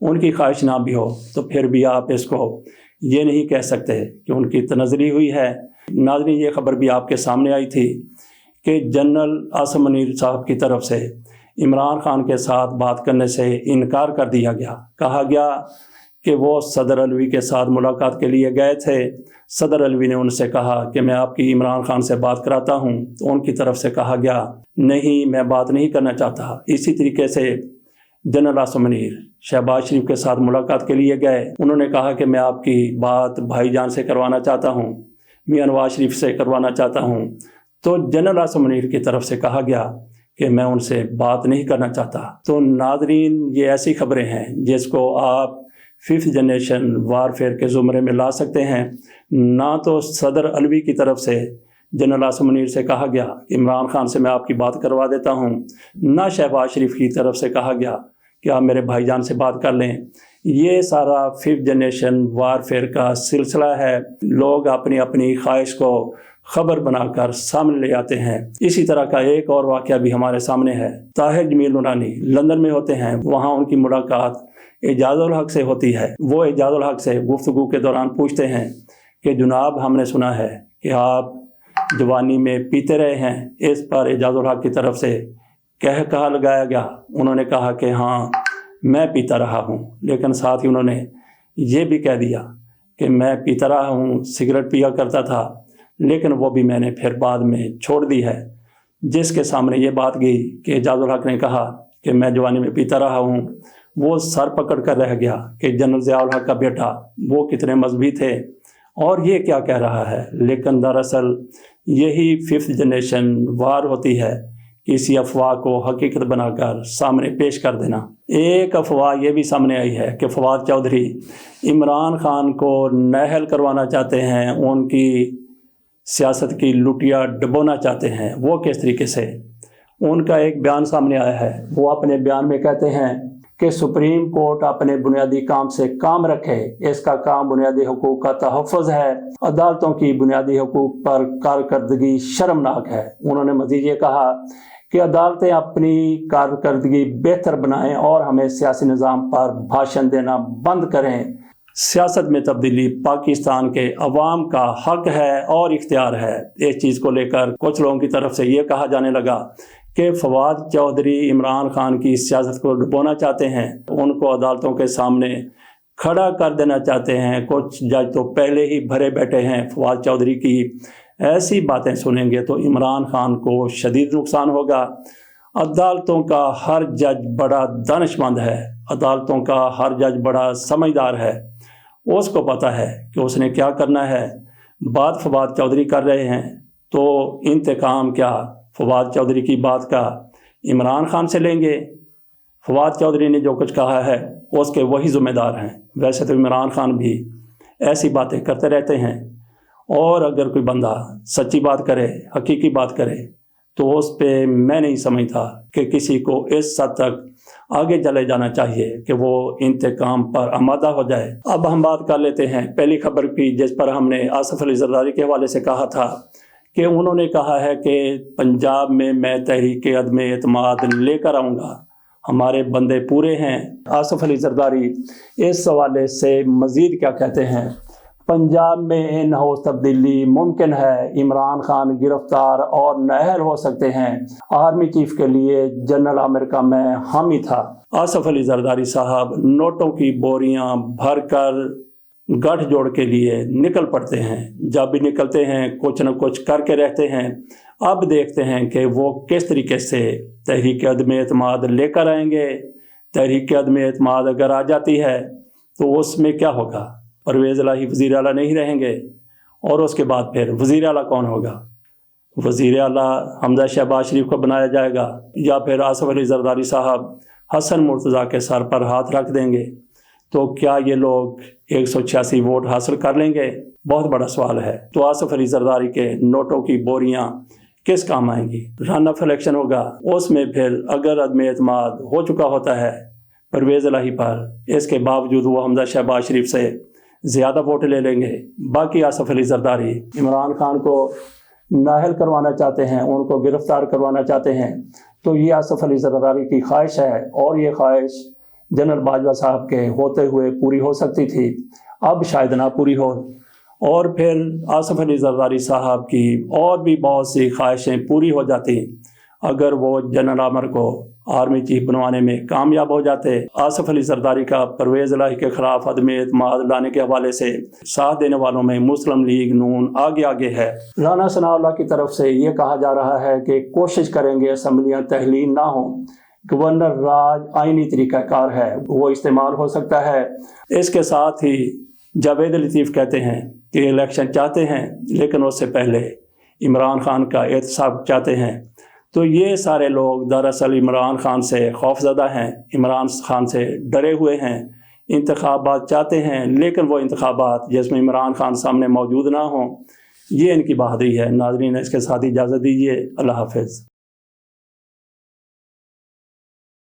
ان کی خواہش نہ بھی ہو تو پھر بھی آپ اس کو یہ نہیں کہہ سکتے کہ ان کی تنزلی ہوئی ہے۔ ناظرین، یہ خبر بھی آپ کے سامنے آئی تھی کہ جنرل عاصم منیر صاحب کی طرف سے عمران خان کے ساتھ بات کرنے سے انکار کر دیا گیا۔ کہا گیا کہ وہ صدر علوی کے ساتھ ملاقات کے لیے گئے تھے، صدر علوی نے ان سے کہا کہ میں آپ کی عمران خان سے بات کراتا ہوں، تو ان کی طرف سے کہا گیا نہیں، میں بات نہیں کرنا چاہتا۔ اسی طریقے سے جنرل عاصم منیر شہباز شریف کے ساتھ ملاقات کے لیے گئے، انہوں نے کہا کہ میں آپ کی بات بھائی جان سے کروانا چاہتا ہوں، میاں نواز شریف سے کروانا چاہتا ہوں، تو جنرل عاصم منیر کی طرف سے کہا گیا کہ میں ان سے بات نہیں کرنا چاہتا۔ تو ناظرین، یہ ایسی خبریں ہیں جس کو آپ 5th جنریشن وارفیئر کے زمرے میں لا سکتے ہیں۔ نہ تو صدر علوی کی طرف سے جنرل عاصم منیر سے کہا گیا کہ عمران خان سے میں آپ کی بات کروا دیتا ہوں، نہ شہباز شریف کی طرف سے کہا گیا کہ آپ میرے بھائی جان سے بات کر لیں۔ یہ سارا 5th جنریشن وارفیئر کا سلسلہ ہے۔ لوگ اپنی اپنی خواہش کو خبر بنا کر سامنے لے آتے ہیں۔ اسی طرح کا ایک اور واقعہ بھی ہمارے سامنے ہے۔ طاہر جمیل نورانی لندن میں ہوتے ہیں، وہاں ان کی ملاقات اعجاز الحق سے ہوتی ہے۔ وہ اعجاز الحق سے گفتگو کے دوران پوچھتے ہیں کہ جناب، ہم نے سنا ہے کہ آپ جوانی میں پیتے رہے ہیں۔ اس پر اعجاز الحق کی طرف سے کہا لگایا گیا۔ انہوں نے کہا کہ ہاں، میں پیتا رہا ہوں، لیکن ساتھ ہی انہوں نے یہ بھی کہہ دیا کہ میں پیتا رہا ہوں، سگریٹ پیا کرتا تھا، لیکن وہ بھی میں نے پھر بعد میں چھوڑ دی ہے۔ جس کے سامنے یہ بات گئی کہ اعجاز الحق نے کہا کہ میں جوانی میں پیتا رہا ہوں، وہ سر پکڑ کر رہ گیا کہ جنرل ضیاء الحق کا بیٹا وہ کتنے مذہبی تھے اور یہ کیا کہہ رہا ہے۔ لیکن دراصل یہی 5th جنریشن وار ہوتی ہے، کسی افواہ کو حقیقت بنا کر سامنے پیش کر دینا۔ ایک افواہ یہ بھی سامنے آئی ہے کہ فواد چودھری عمران خان کو نااہل کروانا چاہتے ہیں، ان کی سیاست کی لٹیا ڈبونا چاہتے ہیں۔ وہ کس طریقے سے؟ ان کا ایک بیان سامنے آیا ہے۔ وہ اپنے بیان میں کہتے ہیں کہ سپریم کورٹ اپنے بنیادی کام سے کام رکھے، اس کا کام بنیادی حقوق کا تحفظ ہے، عدالتوں کی بنیادی حقوق پر کارکردگی شرمناک ہے۔ انہوں نے مزید یہ کہا کہ عدالتیں اپنی کارکردگی بہتر بنائیں اور ہمیں سیاسی نظام پر بھاشن دینا بند کریں۔ سیاست میں تبدیلی پاکستان کے عوام کا حق ہے اور اختیار ہے۔ اس چیز کو لے کر کچھ لوگوں کی طرف سے یہ کہا جانے لگا کہ فواد چودھری عمران خان کی سیاست کو ڈبونا چاہتے ہیں، ان کو عدالتوں کے سامنے کھڑا کر دینا چاہتے ہیں۔ کچھ جج تو پہلے ہی بھرے بیٹھے ہیں۔ فواد چودھری کی ایسی باتیں سنیں گے تو عمران خان کو شدید نقصان ہوگا۔ عدالتوں کا ہر جج بڑا دانش مند ہے، عدالتوں کا ہر جج بڑا سمجھدار ہے، اس کو پتہ ہے کہ اس نے کیا کرنا ہے۔ بات فواد چودھری کر رہے ہیں تو انتقام کیا فواد چودھری کی بات کا عمران خان سے لیں گے؟ فواد چودھری نے جو کچھ کہا ہے اس کے وہی ذمہ دار ہیں۔ ویسے تو عمران خان بھی ایسی باتیں کرتے رہتے ہیں، اور اگر کوئی بندہ سچی بات کرے، حقیقی بات کرے، تو اس پہ میں نہیں سمجھتا کہ کسی کو اس حد تک آگے چلے جانا چاہیے کہ وہ انتقام پر آمادہ ہو جائے۔ اب ہم بات کر لیتے ہیں پہلی خبر کی، جس پر ہم نے آصف علی زرداری کے حوالے سے کہا تھا کہ انہوں نے کہا ہے کہ پنجاب میں تحریک عدم اعتماد لے کر آؤں گا، ہمارے بندے پورے ہیں۔ آصف علی زرداری اس حوالے سے مزید کیا کہتے ہیں؟ پنجاب میں ان ہاؤس تبدیلی ممکن ہے، عمران خان گرفتار اور نااہل ہو سکتے ہیں، آرمی چیف کے لیے جنرل عامر کا میں حامی تھا۔ آصف علی زرداری صاحب نوٹوں کی بوریاں بھر کر گٹھ جوڑ کے لیے نکل پڑتے ہیں، جب بھی نکلتے ہیں کچھ نہ کچھ کر کے رہتے ہیں۔ اب دیکھتے ہیں کہ وہ کس طریقے سے تحریک عدم اعتماد لے کر آئیں گے۔ تحریک عدم اعتماد اگر آ جاتی ہے تو اس میں کیا ہوگا؟ پرویز الہی وزیر اعلیٰ نہیں رہیں گے، اور اس کے بعد پھر وزیر اعلیٰ کون ہوگا؟ وزیر اعلیٰ حمزہ شہباز شریف کو بنایا جائے گا، یا پھر آصف علی زرداری صاحب حسن مرتضیٰ کے سر پر ہاتھ رکھ دیں گے؟ تو کیا یہ لوگ 186 ووٹ حاصل کر لیں گے؟ بہت بڑا سوال ہے۔ تو آصف علی زرداری کے نوٹوں کی بوریاں کس کام آئیں گی؟ رن آف الیکشن ہوگا، اس میں پھر اگر عدم اعتماد ہو چکا ہوتا ہے پرویز الہی پر، اس کے باوجود وہ حمزہ شہباز شریف سے زیادہ ووٹ لے لیں گے، باقی آصف علی زرداری عمران خان کو نااہل کروانا چاہتے ہیں، ان کو گرفتار کروانا چاہتے ہیں۔ تو یہ آصف علی زرداری کی خواہش ہے، اور یہ خواہش جنرل باجوہ صاحب کے ہوتے ہوئے پوری ہو سکتی تھی، اب شاید نہ پوری ہو۔ اور پھر آصف علی زرداری صاحب کی اور بھی بہت سی خواہشیں پوری ہو جاتی اگر وہ جنرل عامر کو آرمی چیف بنوانے میں کامیاب ہو جاتے۔ آصف علی زرداری کا پرویز الہی کے خلاف عدم اعتماد لانے کے حوالے سے ساتھ دینے والوں میں مسلم لیگ نون آگے ہے۔ رانا ثناء اللہ کی طرف سے یہ کہا جا رہا ہے کہ کوشش کریں گے اسمبلیاں تحلیل نہ ہوں، گورنر راج آئینی طریقہ کار ہے، وہ استعمال ہو سکتا ہے۔ اس کے ساتھ ہی جاوید لطیف کہتے ہیں کہ الیکشن چاہتے ہیں لیکن اس سے پہلے عمران خان کا احتساب چاہتے ہیں۔ تو یہ سارے لوگ دراصل عمران خان سے خوفزدہ ہیں، عمران خان سے ڈرے ہوئے ہیں، انتخابات چاہتے ہیں لیکن وہ انتخابات جس میں عمران خان سامنے موجود نہ ہوں، یہ ان کی بہادری ہے۔ ناظرین، اس کے ساتھ اجازت دیجیے، اللہ حافظ۔